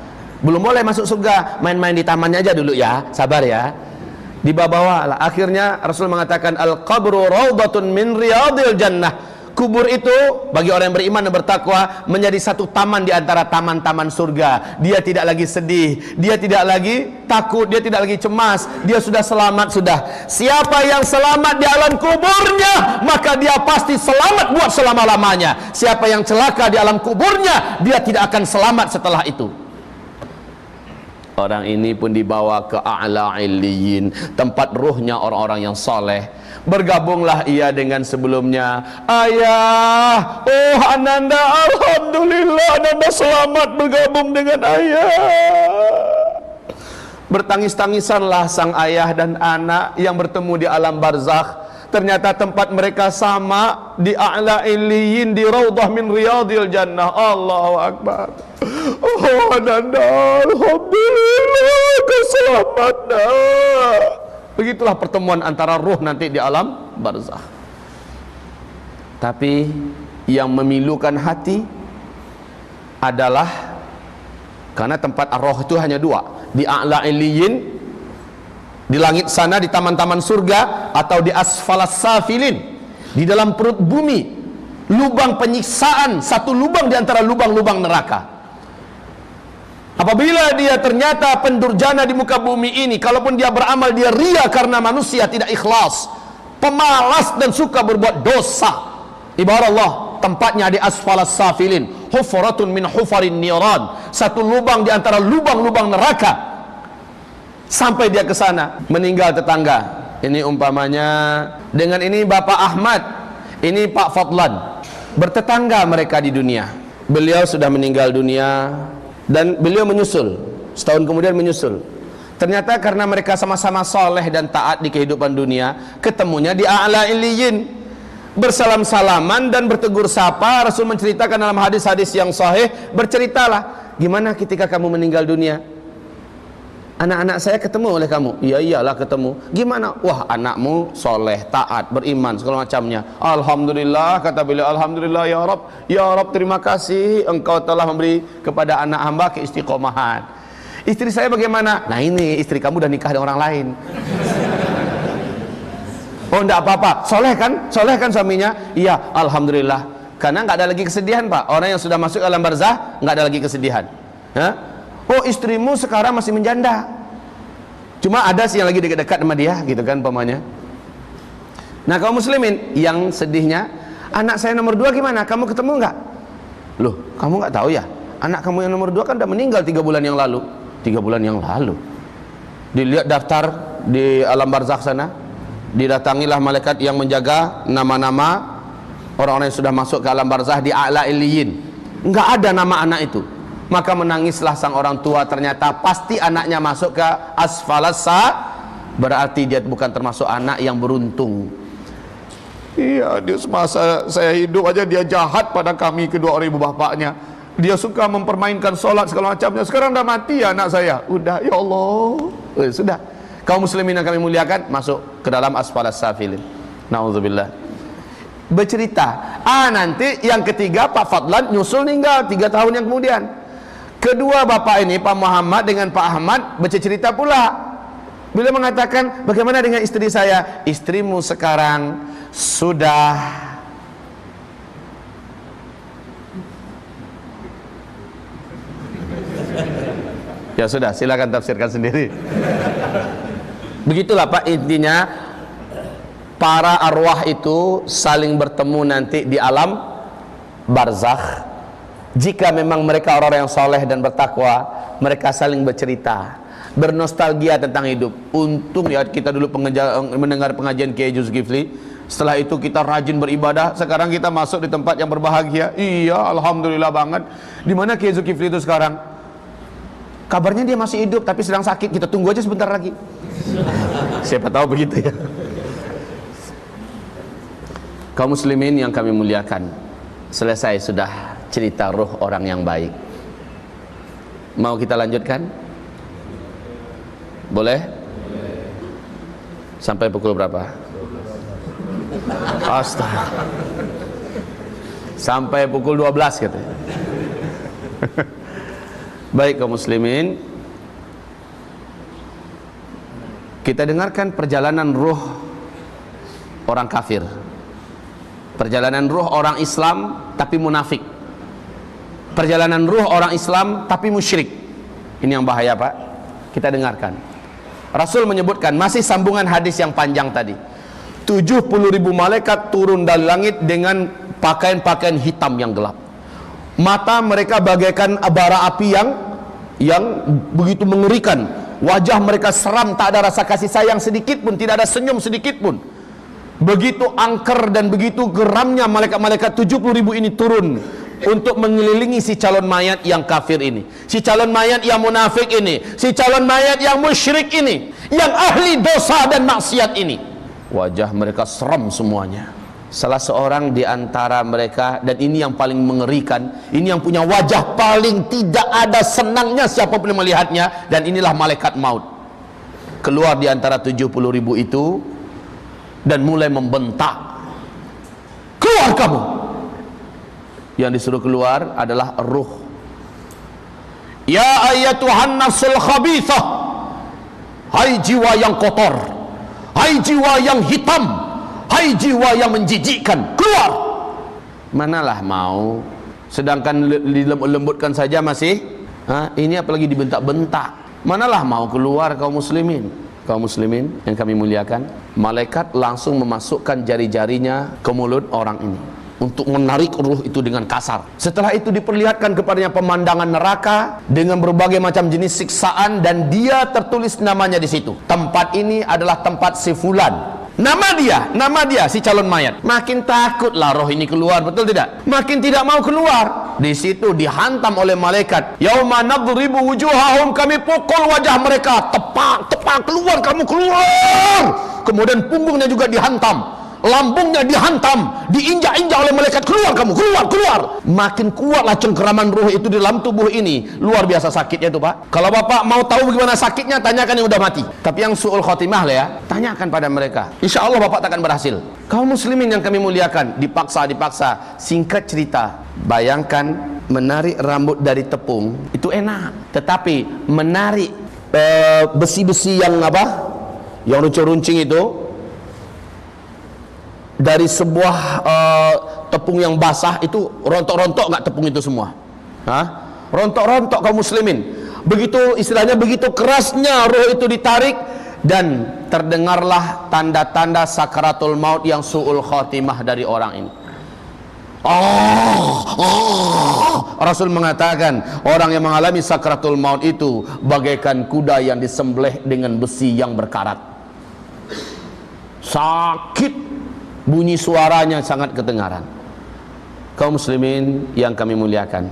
Belum boleh masuk surga, main-main di tamannya aja dulu ya. Sabar ya. Dibawa lah. Akhirnya Rasul mengatakan, al-qabru raudatun min riyadil jannah. Kubur itu bagi orang yang beriman dan bertakwa menjadi satu taman di antara taman-taman surga. Dia tidak lagi sedih, dia tidak lagi takut, dia tidak lagi cemas. Dia sudah selamat sudah. Siapa yang selamat di alam kuburnya, maka dia pasti selamat buat selama-lamanya. Siapa yang celaka di alam kuburnya, dia tidak akan selamat setelah itu. Orang ini pun dibawa ke a'la illiyin, tempat ruhnya orang-orang yang soleh. Bergabunglah ia dengan sebelumnya. Ayah, oh Ananda, alhamdulillah Ananda selamat bergabung dengan ayah. Bertangis-tangisanlah sang ayah dan anak yang bertemu di alam barzakh. Ternyata tempat mereka sama, di a'la illiyin, di raudhah min riyadil jannah. Allahu akbar. Oh Ananda, alhamdulillah keselamatan. Begitulah pertemuan antara ruh nanti di alam barzakh. Tapi yang memilukan hati adalah, karena tempat roh itu hanya dua, di a'la illiyin, di langit sana, di taman-taman surga, atau di asfalas safilin, di dalam perut bumi, lubang penyiksaan, satu lubang di antara lubang-lubang neraka. Apabila dia ternyata pendurjana di muka bumi ini, kalaupun dia beramal, dia ria karena manusia tidak ikhlas, pemalas dan suka berbuat dosa. Ibarat Allah, tempatnya di asfalas safilin, hufaratun min hufarin niran, satu lubang di antara lubang-lubang neraka. Sampai dia ke sana, meninggal tetangga. Ini umpamanya dengan ini Bapak Ahmad, ini Pak Fadlan, bertetangga mereka di dunia. Beliau sudah meninggal dunia dan beliau menyusul, setahun kemudian menyusul. Ternyata karena mereka sama-sama soleh dan taat di kehidupan dunia, ketemunya di a'la illiyin, bersalam-salaman dan bertegur sapa. Rasul menceritakan dalam hadis-hadis yang sahih, berceritalah, gimana ketika kamu meninggal dunia? Anak-anak saya ketemu oleh kamu. Iya iyalah ketemu. Gimana? Wah, anakmu soleh, taat, beriman, segala macamnya. Alhamdulillah, kata beliau, alhamdulillah ya Rabb. Ya Rabb, terima kasih engkau telah memberi kepada anak hamba keistiqomahan. Istri saya bagaimana? Nah ini, istri kamu udah nikah dengan orang lain. Oh enggak apa-apa, soleh kan suaminya? Iya, alhamdulillah. Karena nggak ada lagi kesedihan Pak. Orang yang sudah masuk alam barzah nggak ada lagi kesedihan. Hah? Oh istrimu sekarang masih menjanda, cuma ada sih yang lagi dekat-dekat sama dia gitu kan pamannya. Nah kaum muslimin yang sedihnya, anak saya nomor 2 gimana? Kamu ketemu nggak? Loh kamu nggak tahu ya? anak kamu yang nomor 2 kan udah meninggal 3 bulan yang lalu. 3 bulan yang lalu. Dilihat daftar di alam barzakh sana, didatangilah malaikat yang menjaga nama-nama orang-orang yang sudah masuk ke alam barzakh di a'la illiyin. Enggak ada nama anak itu. Maka menangislah sang orang tua, ternyata pasti anaknya masuk ke asfalasa, berarti dia bukan termasuk anak yang beruntung. Iya, dia semasa saya hidup aja dia jahat pada kami kedua orang ibu bapaknya. Dia suka mempermainkan sholat segala macamnya. Sekarang udah mati ya anak saya. Udah, ya Allah. Sudah. Kaum muslimin yang kami muliakan, masuk ke dalam asfalas safilin. Nauzubillah. Bercerita, nanti yang ketiga Pak Fadlan nyusul meninggal 3 tahun yang kemudian. Kedua bapak ini, Pak Muhammad dengan Pak Ahmad, bercerita pula. Bila mengatakan, bagaimana dengan istri saya? Istrimu sekarang sudah ya sudah, silakan tafsirkan sendiri. Begitulah Pak, intinya para arwah itu saling bertemu nanti di alam barzakh. Jika memang mereka orang-orang yang soleh dan bertakwa, mereka saling bercerita, bernostalgia tentang hidup. Untung ya kita dulu mendengar pengajian Kiai Zulkifli. Setelah itu kita rajin beribadah. Sekarang kita masuk di tempat yang berbahagia. Iya, alhamdulillah banget. Di mana Kiai Zulkifli itu sekarang? Kabarnya dia masih hidup tapi sedang sakit. Kita tunggu aja sebentar lagi. Siapa tahu begitu ya. Kaum muslimin yang kami muliakan, selesai sudah cerita ruh orang yang baik. Mau kita lanjutkan? Boleh? Sampai pukul berapa? Astaga. Sampai pukul 12 katanya. Baik kaum muslimin, kita dengarkan perjalanan ruh orang kafir, perjalanan ruh orang Islam tapi munafik, perjalanan ruh orang Islam tapi musyrik. Ini yang bahaya Pak. Kita dengarkan. Rasul menyebutkan, masih sambungan hadis yang panjang tadi, 70.000 malaikat turun dari langit dengan pakaian-pakaian hitam yang gelap. Mata mereka bagaikan bara api yang begitu mengerikan. Wajah mereka seram, tak ada rasa kasih sayang sedikit pun, tidak ada senyum sedikit pun. Begitu angker dan begitu geramnya malaikat-malaikat 70.000 ini turun untuk mengelilingi si calon mayat yang kafir ini, si calon mayat yang munafik ini, si calon mayat yang musyrik ini, yang ahli dosa dan maksiat ini. Wajah mereka seram semuanya. Salah seorang di antara mereka, dan ini yang paling mengerikan, ini yang punya wajah paling tidak ada senangnya siapapun yang melihatnya, dan inilah malaikat maut. Keluar di antara 70.000 itu dan mulai membentak, keluar kamu. Yang disuruh keluar adalah ruh. Ya ayyatuhan nafsul khabithah, hai jiwa yang kotor, hai jiwa yang hitam, hai jiwa yang menjijikkan, keluar. Manalah mau, sedangkan dilembutkan saja masih, ini apalagi dibentak-bentak. Manalah mau keluar kaum muslimin. Kaum muslimin yang kami muliakan, malaikat langsung memasukkan jari-jarinya ke mulut orang ini untuk menarik ruh itu dengan kasar. Setelah itu diperlihatkan kepadanya pemandangan neraka dengan berbagai macam jenis siksaan, dan dia tertulis namanya di situ. Tempat ini adalah tempat si fulan. Nama dia si calon mayat. Makin takutlah roh ini keluar, betul tidak? Makin tidak mau keluar. Di situ dihantam oleh malaikat. Yauma nadribu wujuhahum, kami pukul wajah mereka, tepak keluar, kamu keluar. Kemudian punggungnya juga dihantam, lambungnya dihantam, diinjak-injak oleh malaikat, keluar kamu, keluar. Makin kuatlah cengkeraman ruh itu di dalam tubuh ini. Luar biasa sakitnya itu Pak. Kalau Bapak mau tahu bagaimana sakitnya, tanyakan yang udah mati. Tapi yang su'ul khotimah lah ya, tanyakan pada mereka. Insya Allah Bapak takkan berhasil. Kaum muslimin yang kami muliakan, dipaksa. Singkat cerita, bayangkan menarik rambut dari tepung itu enak, tetapi menarik besi-besi yang yang runcing-runcing itu dari sebuah tepung yang basah, itu rontok-rontok nggak tepung itu semua? Rontok-rontok kaum muslimin. Begitu istilahnya, begitu kerasnya ruh itu ditarik, dan terdengarlah tanda-tanda sakaratul maut yang su'ul khotimah dari orang ini. Rasul mengatakan orang yang mengalami sakratul maut itu bagaikan kuda yang disembelih dengan besi yang berkarat. Sakit, bunyi suaranya sangat kedengaran. Kaum muslimin yang kami muliakan,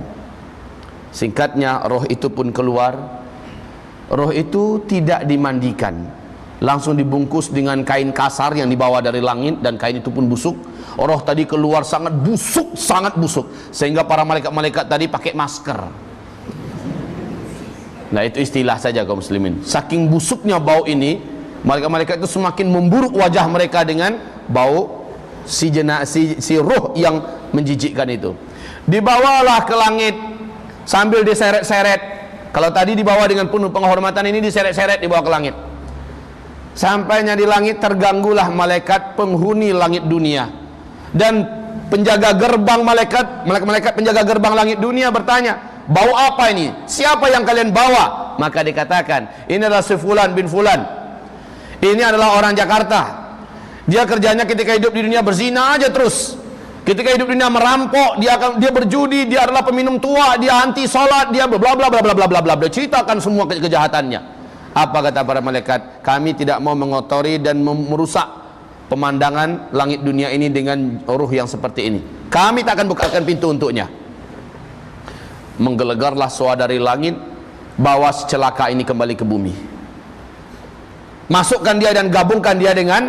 singkatnya roh itu pun keluar. Roh itu tidak dimandikan, langsung dibungkus dengan kain kasar yang dibawa dari langit, dan kain itu pun busuk. Roh tadi keluar sangat busuk, sehingga para malaikat-malaikat tadi pakai masker. Nah, itu istilah saja kaum muslimin. Saking busuknya bau ini, malaikat-malaikat itu semakin memburuk wajah mereka dengan bau si roh yang menjijikkan itu. Dibawalah ke langit sambil diseret-seret. Kalau tadi dibawa dengan penuh penghormatan, ini diseret-seret dibawa ke langit. Sampainya di langit, terganggulah malaikat penghuni langit dunia. Dan penjaga gerbang malaikat penjaga gerbang langit dunia bertanya, bau apa ini? Siapa yang kalian bawa? Maka dikatakan, ini adalah si Fulan bin Fulan. Ini adalah orang Jakarta. Dia kerjanya ketika hidup di dunia berzina aja terus. Ketika hidup di dunia merampok, dia berjudi, dia adalah peminum tua, dia anti salat, dia bla bla bla bla bla bla bla. Ceritakan semua kejahatannya. Apa kata para malaikat? Kami tidak mau mengotori dan merusak pemandangan langit dunia ini dengan ruh yang seperti ini. Kami tak akan bukakan pintu untuknya. Menggelegarlah suara dari langit, bawa si celaka ini kembali ke bumi. Masukkan dia dan gabungkan dia dengan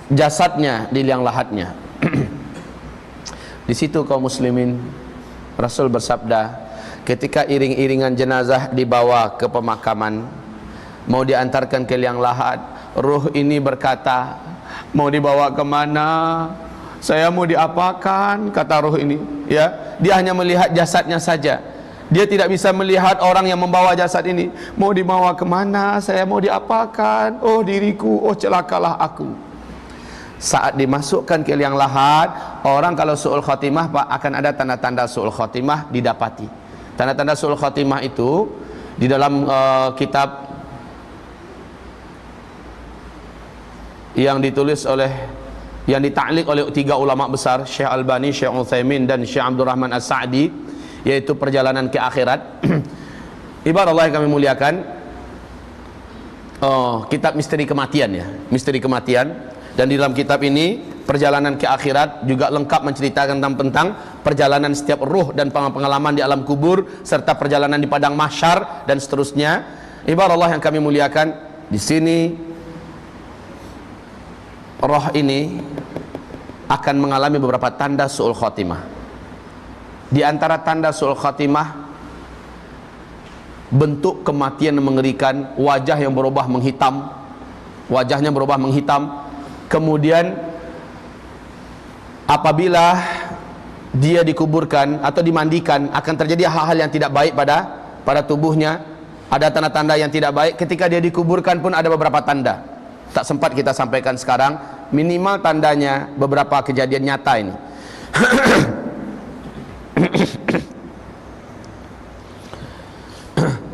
jasadnya di liang lahatnya. Di situ kaum muslimin, Rasul bersabda, ketika iring-iringan jenazah dibawa ke pemakaman, mau diantarkan ke liang lahat, ruh ini berkata, mau dibawa kemana? Saya mau diapakan? Kata ruh ini, ya, dia hanya melihat jasadnya saja. Dia tidak bisa melihat orang yang membawa jasad ini. Mau dibawa kemana? Saya mau diapakan? Oh diriku, oh celakalah aku. Saat dimasukkan ke liang lahat, orang kalau su'ul khotimah, Pak, akan ada tanda-tanda su'ul khotimah didapati. Tanda-tanda su'ul khotimah itu di dalam kitab yang ditulis oleh, yang ditaklik oleh 3 ulama besar, Syekh Albani, Syekh Utsaimin, dan Syekh Abdurrahman As-Sa'di, yaitu perjalanan ke akhirat. Ibarat Allah yang kami muliakan, kitab misteri kematian, ya, misteri kematian. Dan di dalam kitab ini, perjalanan ke akhirat juga lengkap menceritakan tentang perjalanan setiap ruh dan pengalaman di alam kubur, serta perjalanan di padang mahsyar dan seterusnya. Ibarat Allah yang kami muliakan, di sini roh ini akan mengalami beberapa tanda su'ul khotimah. Di antara tanda su'ul khotimah, bentuk kematian yang mengerikan, wajah yang berubah menghitam, wajahnya berubah menghitam. Kemudian apabila dia dikuburkan atau dimandikan, akan terjadi hal-hal yang tidak baik pada tubuhnya. Ada tanda-tanda yang tidak baik. Ketika dia dikuburkan pun ada beberapa tanda, tak sempat kita sampaikan sekarang. Minimal tandanya beberapa kejadian nyata ini.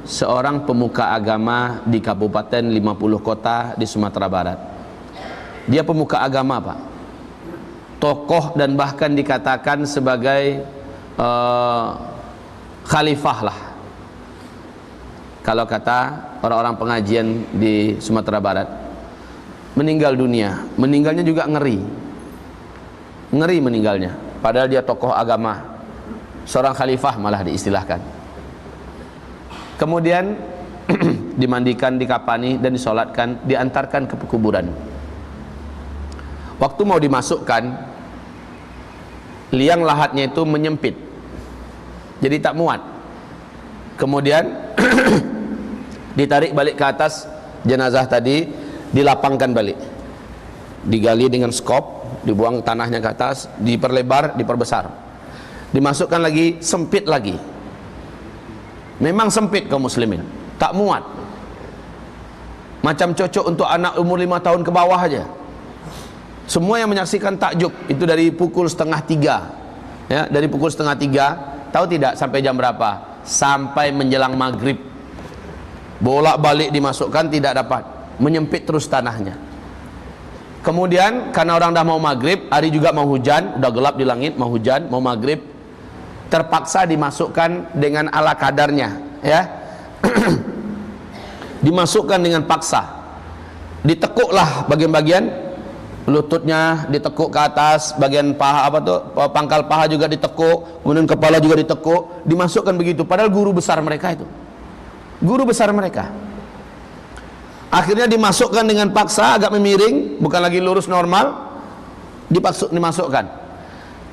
Seorang pemuka agama di Kabupaten 50 Kota di Sumatera Barat. Dia pemuka agama, Pak, tokoh, dan bahkan dikatakan sebagai khalifah lah, kalau kata orang-orang pengajian di Sumatera Barat. Meninggal dunia. Meninggalnya juga ngeri meninggalnya, padahal dia tokoh agama, seorang khalifah malah diistilahkan. Kemudian dimandikan, dikapani, dan disolatkan, diantarkan ke kuburan. Waktu mau dimasukkan, liang lahatnya itu menyempit, jadi tak muat. Kemudian ditarik balik ke atas, jenazah tadi dilapangkan balik, digali dengan skop, dibuang tanahnya ke atas, diperlebar, diperbesar, dimasukkan lagi, sempit lagi. Memang sempit kaum muslimin, tak muat. Macam cocok untuk anak umur 5 tahun ke bawah aja. Semua yang menyaksikan takjub. Itu dari pukul 2:30, ya, dari pukul 2:30. Tahu tidak sampai jam berapa? Sampai menjelang maghrib. Bolak-balik dimasukkan, tidak dapat, menyempit terus tanahnya. Kemudian karena orang dah mau maghrib, hari juga mau hujan, udah gelap di langit, mau hujan, mau maghrib, terpaksa dimasukkan dengan ala kadarnya, ya. Dimasukkan dengan paksa, ditekuklah bagian-bagian lututnya, ditekuk ke atas, bagian paha apa tuh, pangkal paha juga ditekuk, kemudian kepala juga ditekuk, dimasukkan begitu. Padahal guru besar mereka itu, guru besar mereka. Akhirnya dimasukkan dengan paksa, agak memiring, bukan lagi lurus normal, dimasukkan.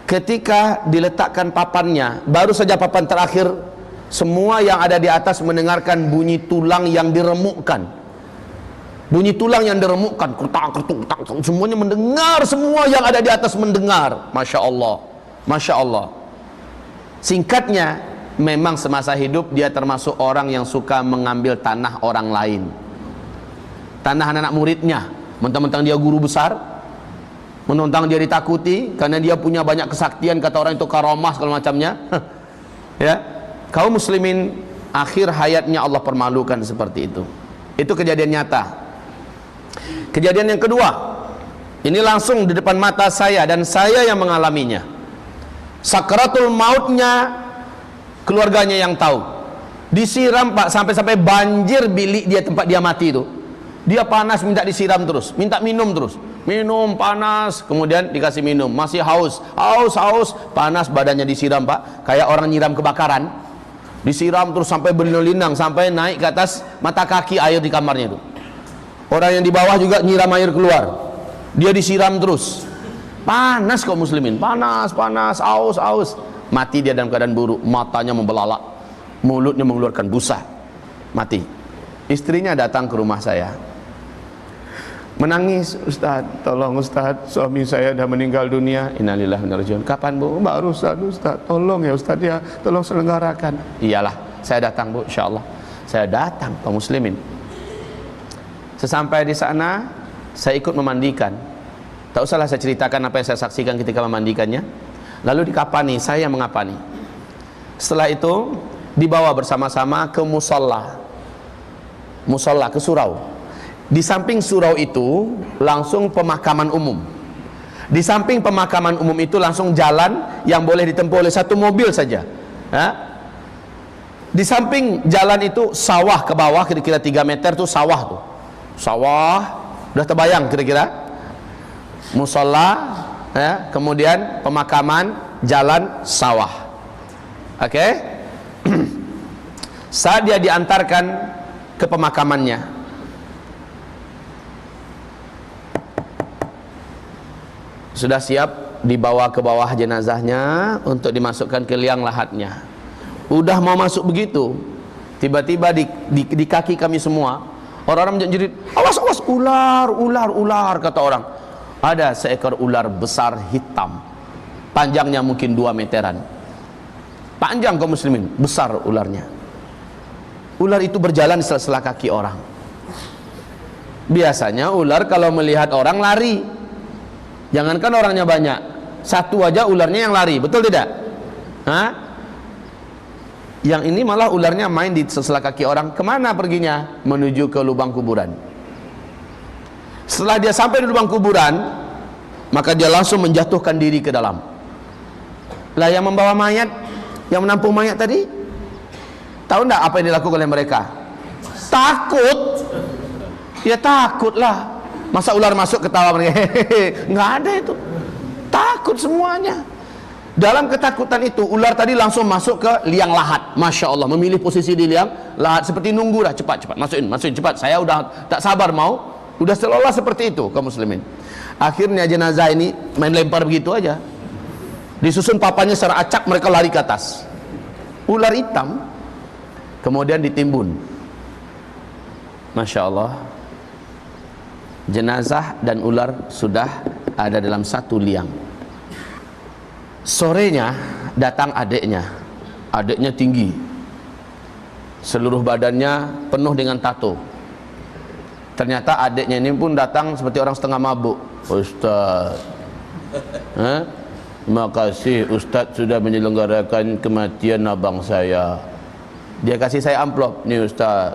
Ketika diletakkan papannya, baru saja papan terakhir, semua yang ada di atas mendengarkan bunyi tulang yang diremukkan. Bunyi tulang yang diremukkan, kertak-kertuk, semuanya mendengar, semua yang ada di atas mendengar. Masya Allah, Masya Allah. Singkatnya, memang semasa hidup dia termasuk orang yang suka mengambil tanah orang lain, tanah anak muridnya. Mentang-mentang dia guru besar, mentang-mentang dia ditakuti karena dia punya banyak kesaktian, kata orang itu karamah segala macamnya. Ya, kaum muslimin akhir hayatnya Allah permalukan seperti itu. Itu kejadian nyata. Kejadian yang kedua, ini langsung di depan mata saya dan saya yang mengalaminya. Sakratul mautnya keluarganya yang tahu. Disiram Pak, sampai-sampai banjir bilik dia, tempat dia mati itu. Dia panas, minta disiram terus, minta minum terus, minum panas, kemudian dikasih minum, masih haus, haus, panas, badannya disiram Pak, kayak orang nyiram kebakaran. Disiram terus sampai berlinang, sampai naik ke atas mata kaki air di kamarnya itu. Orang yang di bawah juga nyiram air keluar, dia disiram terus. Panas kaum muslimin, panas, haus. Mati dia dalam keadaan buruk, matanya membelalak, mulutnya mengeluarkan busa, mati. Istrinya datang ke rumah saya, menangis, Ustaz, tolong Ustaz, suami saya dah meninggal dunia. Innalillahi wa inna ilaihi raji'un. Kapan Bu? Baru Ustaz, tolong ya Ustaz ya, tolong selenggarakan. Iyalah, saya datang Bu, insyaallah. Saya datang kaum muslimin. Sesampai di sana, saya ikut memandikan. Tak usahlah saya ceritakan apa yang saya saksikan ketika memandikannya. Lalu dikapani, saya yang mengapani. Setelah itu dibawa bersama-sama ke musola, ke surau. Di samping surau itu langsung pemakaman umum. Di samping pemakaman umum itu langsung jalan yang boleh ditempuh oleh satu mobil saja. Di samping jalan itu sawah ke bawah, kira-kira 3 meter tuh sawah tuh. Sawah, udah terbayang kira-kira. Musola, ya, kemudian pemakaman, jalan, sawah. Oke? Saat dia diantarkan ke pemakamannya, sudah siap dibawa ke bawah jenazahnya untuk dimasukkan ke liang lahatnya. Udah mau masuk begitu, tiba-tiba di kaki kami semua orang-orang menjerit, awas, ular, kata orang. Ada seekor ular besar hitam, panjangnya mungkin 2 meteran, panjang kaum muslimin, besar ularnya. Ular itu berjalan di sela-sela kaki orang. Biasanya ular kalau melihat orang lari, jangankan orangnya banyak, satu aja ularnya yang lari, betul tidak? Yang ini malah ularnya main di sela-sela kaki orang. Kemana perginya? Menuju ke lubang kuburan. Setelah dia sampai di lubang kuburan, maka dia langsung menjatuhkan diri ke dalam. Lah yang membawa mayat, yang menampung mayat tadi, tahu enggak apa yang dilakukan oleh mereka? Takut. Ya takutlah. Masa ular masuk ketawa mereka? Nggak ada itu. Takut semuanya. Dalam ketakutan itu, ular tadi langsung masuk ke liang lahat. Masya Allah, memilih posisi di liang lahat seperti nunggu dah, cepat, masukin cepat. Saya udah tak sabar mau. Udah seolah seperti itu kaum muslimin. Akhirnya jenazah ini main lempar begitu aja, disusun papannya secara acak, mereka lari ke atas. Ular hitam kemudian ditimbun. Masya Allah, jenazah dan ular sudah ada dalam satu liang. Sorenya datang adiknya tinggi, seluruh badannya penuh dengan tato. Ternyata adiknya ini pun datang seperti orang setengah mabuk. Ustaz, terima kasih Ustaz sudah menyelenggarakan kematian abang saya. Dia kasih saya amplop, nih Ustaz.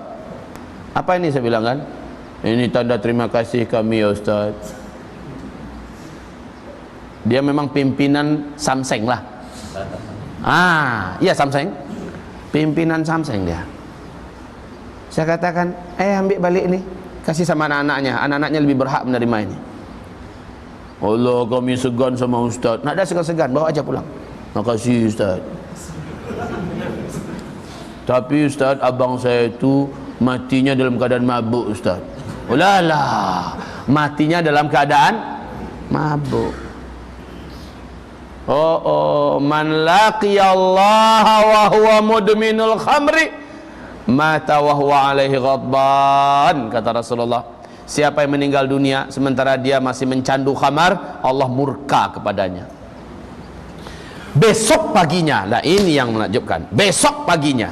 Apa ini saya bilang kan? Ini tanda terima kasih kami ya Ustaz. Dia memang pimpinan Samseng lah. Iya Samseng. Pimpinan Samseng dia. Saya katakan, ambil balik nih, kasih sama anak-anaknya. Anak-anaknya lebih berhak menerima ini. Allah, kami segan sama Ustaz. Nak ada segan-segan, bawa aja pulang. Makasih Ustaz. Tapi Ustaz, abang saya itu matinya dalam keadaan mabuk Ustaz. Ulalah, matinya dalam keadaan mabuk. Man laqiyallaha wa huwa mudminul khamri mata wa huwa alaihi ghadban, kata Rasulullah. Siapa yang meninggal dunia sementara dia masih mencandu khamar, Allah murka kepadanya. Besok paginya, nah ini yang menakjubkan, besok paginya,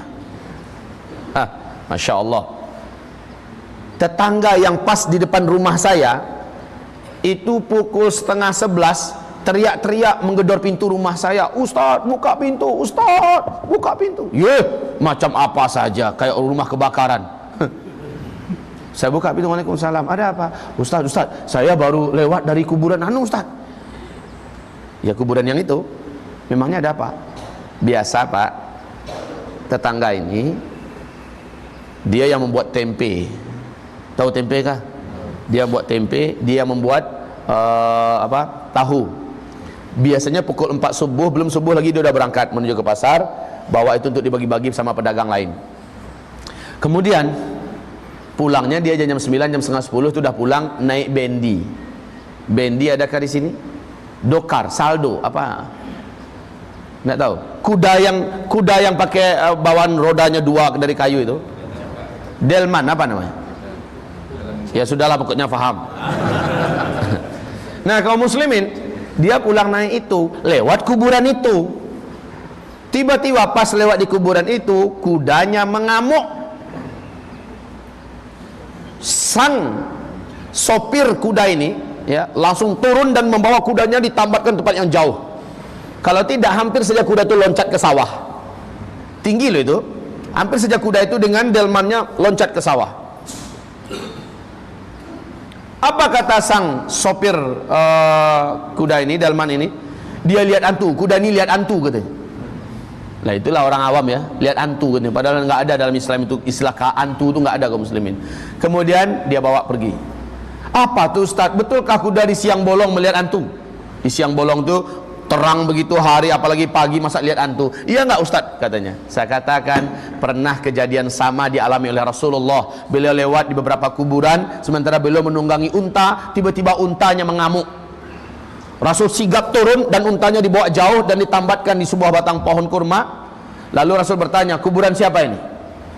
Masya Allah, tetangga yang pas di depan rumah saya itu pukul 10:30 teriak-teriak menggedor pintu rumah saya. Ustaz, buka pintu, Ustaz, buka pintu. Macam apa saja, kayak rumah kebakaran. Saya buka pintu, Waalaikumsalam. Ada apa? Ustaz, saya baru lewat dari kuburan Ustaz. Ya, kuburan yang itu memangnya ada apa? Biasa Pak, tetangga ini dia yang membuat tempe. Tahu tempe kah? Dia buat tempe, dia membuat tahu. Biasanya pukul 4 subuh, belum subuh lagi dia udah berangkat menuju ke pasar, bawa itu untuk dibagi-bagi sama pedagang lain. Kemudian pulangnya dia jam 9, jam setengah 10 itu udah pulang naik bendi. Bendi adakah di sini? Dokar, saldo, apa? Nggak tahu. Kuda yang pakai bawaan rodanya 2 dari kayu itu. Delman, apa namanya? Ya sudahlah, pokoknya faham. Nah, kaum muslimin, dia pulang naik itu, lewat kuburan itu. Tiba-tiba pas lewat di kuburan itu, kudanya mengamuk. Sang sopir kuda ini ya langsung turun dan membawa kudanya ditambatkan tempat yang jauh. Kalau tidak, hampir saja kuda itu loncat ke sawah. Tinggi loh itu. Hampir saja kuda itu dengan delmannya loncat ke sawah. Apa kata sang sopir kuda ini, delman ini? Dia lihat hantu, kuda ini lihat hantu katanya. Lah itulah orang awam ya, lihat hantu katanya. Padahal nggak ada dalam Islam itu istilah hantu itu nggak ada kaum muslimin. Kemudian dia bawa pergi. Apa tuh Ustaz? Betulkah kuda di siang bolong melihat hantu? Di siang bolong tuh terang begitu hari, apalagi pagi, masa lihat hantu? Iya nggak Ustaz? Katanya. Saya katakan pernah kejadian sama dialami oleh Rasulullah. Beliau lewat di beberapa kuburan, sementara beliau menunggangi unta, tiba-tiba untanya mengamuk. Rasul sigap turun dan untanya dibawa jauh dan ditambatkan di sebuah batang pohon kurma. Lalu Rasul bertanya, kuburan siapa ini?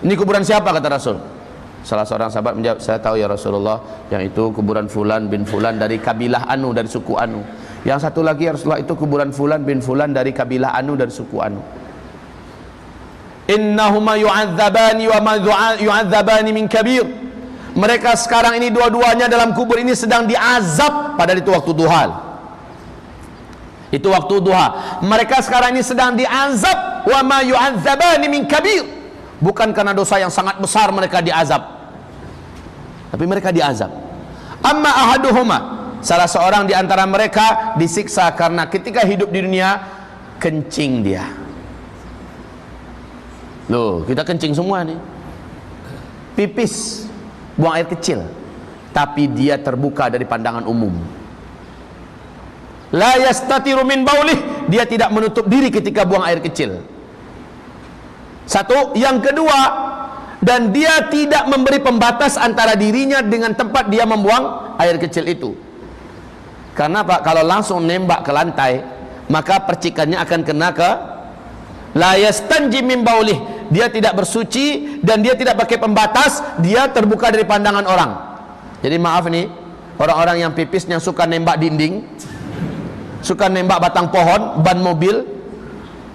Ini kuburan siapa, kata Rasul. Salah seorang sahabat menjawab, saya tahu ya Rasulullah, yang itu kuburan Fulan bin Fulan dari kabilah Anu, dari suku Anu. Yang satu lagi ya Rasulullah, itu kuburan Fulan bin Fulan dari kabilah Anu, dari suku Anu. Innahuma yu'adzabani wa ma yu'adzabani min kabir. Mereka sekarang ini dua-duanya dalam kubur ini sedang diazab. Padahal itu waktu duha. Itu waktu duha. Mereka sekarang ini sedang diazab. Wa ma yu'adzabani min kabir. Bukan karena dosa yang sangat besar mereka diazab, tapi mereka diazab. Amma ahaduhuma, salah seorang di antara mereka disiksa karena ketika hidup di dunia kencing dia. Loh, kita kencing semua nih. Pipis, buang air kecil, tapi dia terbuka dari pandangan umum. La yastatiru min baulih, dia tidak menutup diri ketika buang air kecil. Satu, yang kedua, dan dia tidak memberi pembatas antara dirinya dengan tempat dia membuang air kecil itu. Karena Pak, kalau langsung nembak ke lantai, maka percikannya akan kena ke la yastanji min baulih. Dia tidak bersuci dan dia tidak pakai pembatas, dia terbuka dari pandangan orang. Jadi maaf nih, orang-orang yang pipisnya suka nembak dinding, suka nembak batang pohon, ban mobil.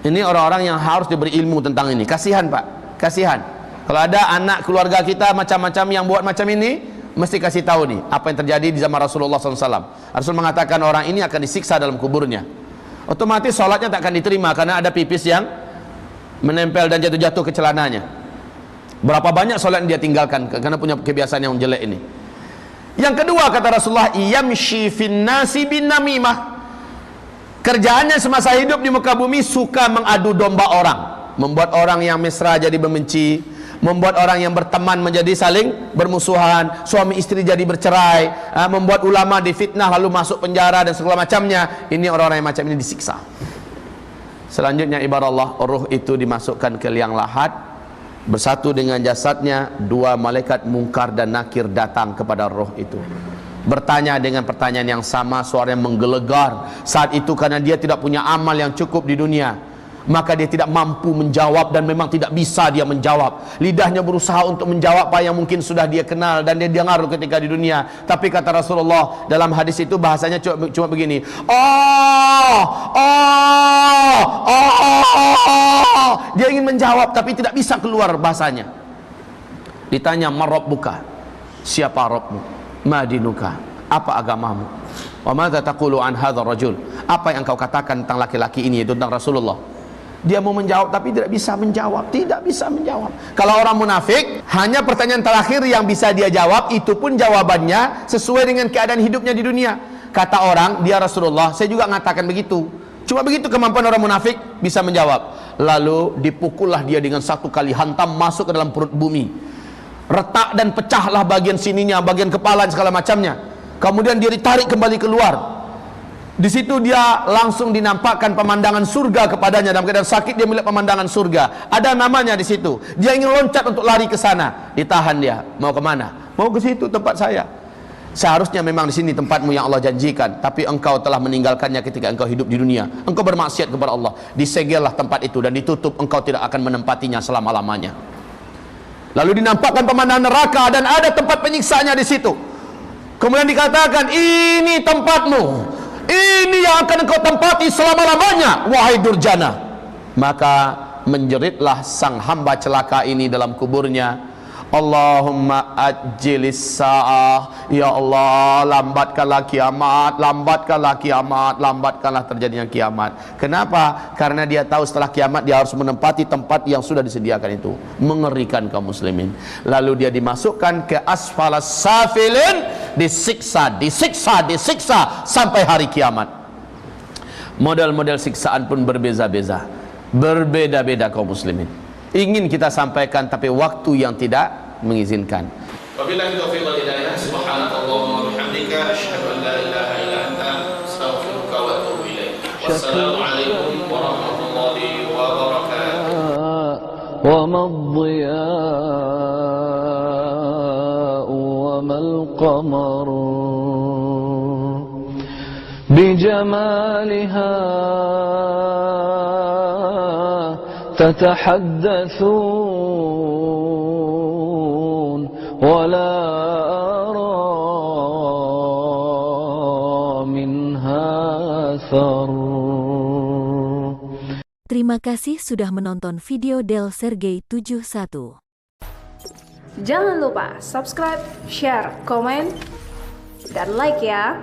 Ini orang-orang yang harus diberi ilmu tentang ini. Kasihan Pak, kasihan. Kalau ada anak keluarga kita macam-macam yang buat macam ini, mesti kasih tahu nih apa yang terjadi di zaman Rasulullah SAW. Rasul mengatakan orang ini akan disiksa dalam kuburnya. Otomatis sholatnya tak akan diterima karena ada pipis yang menempel dan jatuh-jatuh ke celananya. Berapa banyak sholat yang dia tinggalkan karena punya kebiasaan yang jelek ini. Yang kedua kata Rasulullah, yamshi fin nasi bin namimah. Kerjaannya semasa hidup di muka bumi suka mengadu domba orang, membuat orang yang mesra jadi membenci, membuat orang yang berteman menjadi saling bermusuhan, suami istri jadi bercerai, membuat ulama difitnah lalu masuk penjara dan segala macamnya. Ini orang-orang yang macam ini disiksa. Selanjutnya ibarat Allah, ruh itu dimasukkan ke liang lahat, bersatu dengan jasadnya. Dua malaikat mungkar dan nakir datang kepada ruh itu, bertanya dengan pertanyaan yang sama, suara yang menggelegar. Saat itu karena dia tidak punya amal yang cukup di dunia, maka dia tidak mampu menjawab dan memang tidak bisa dia menjawab. Lidahnya berusaha untuk menjawab apa yang mungkin sudah dia kenal dan dia dengar ketika di dunia. Tapi kata Rasulullah dalam hadis itu bahasanya cuma begini, dia ingin menjawab tapi tidak bisa keluar bahasanya. Ditanya, "Man rabbuka?" Siapa Rabbmu? "Madinuka?" Apa agamamu? "Wa madza taqulu an hadzal rajul?" Apa yang kau katakan tentang laki-laki ini, itu tentang Rasulullah. Dia mau menjawab tapi tidak bisa menjawab, tidak bisa menjawab. Kalau orang munafik, hanya pertanyaan terakhir yang bisa dia jawab, itu pun jawabannya sesuai dengan keadaan hidupnya di dunia. Kata orang, dia Rasulullah, saya juga mengatakan begitu. Cuma begitu kemampuan orang munafik, bisa menjawab. Lalu dipukullah dia dengan satu kali hantam masuk ke dalam perut bumi. Retak dan pecahlah bagian sininya, bagian kepala dan segala macamnya. Kemudian dia ditarik kembali keluar. Di situ dia langsung dinampakkan pemandangan surga kepadanya. Dalam keadaan sakit dia melihat pemandangan surga. Ada namanya di situ. Dia ingin loncat untuk lari ke sana. Ditahan dia. Mau kemana? Mau ke situ tempat saya. Seharusnya memang di sini tempatmu yang Allah janjikan, tapi engkau telah meninggalkannya ketika engkau hidup di dunia. Engkau bermaksiat kepada Allah. Disegellah tempat itu dan ditutup. Engkau tidak akan menempatinya selama-lamanya. Lalu dinampakkan pemandangan neraka dan ada tempat penyiksaannya di situ. Kemudian dikatakan, ini tempatmu. Ini yang akan engkau tempati selama-lamanya, wahai durjana. Maka menjeritlah sang hamba celaka ini dalam kuburnya, Allahumma ajjilis sa'ah, ya Allah, lambatkanlah kiamat, lambatkanlah kiamat, lambatkanlah terjadinya kiamat. Kenapa? Karena dia tahu setelah kiamat dia harus menempati tempat yang sudah disediakan itu. Mengerikan kaum muslimin. Lalu dia dimasukkan ke asfalas safilin, disiksa, disiksa, disiksa sampai hari kiamat. Model-model siksaan pun berbeza-beza, berbeda-beda kaum muslimin. Ingin kita sampaikan tapi waktu yang tidak mengizinkan. Wabillahi taufiq wal hidayah. Subhanakallahumma wa bihamdika asyhadu an la ilaha illa anta astaghfiruka wa atubu ilaik. Wassalamu alaikum warahmatullahi wabarakatuh. Wa madhiya'u wa mal qamaru bi jamaliha تتحدثون ولا أرى منها ثر. Terima kasih sudah menonton video Del Sergey 71. Jangan lupa subscribe, share, komen, dan like ya.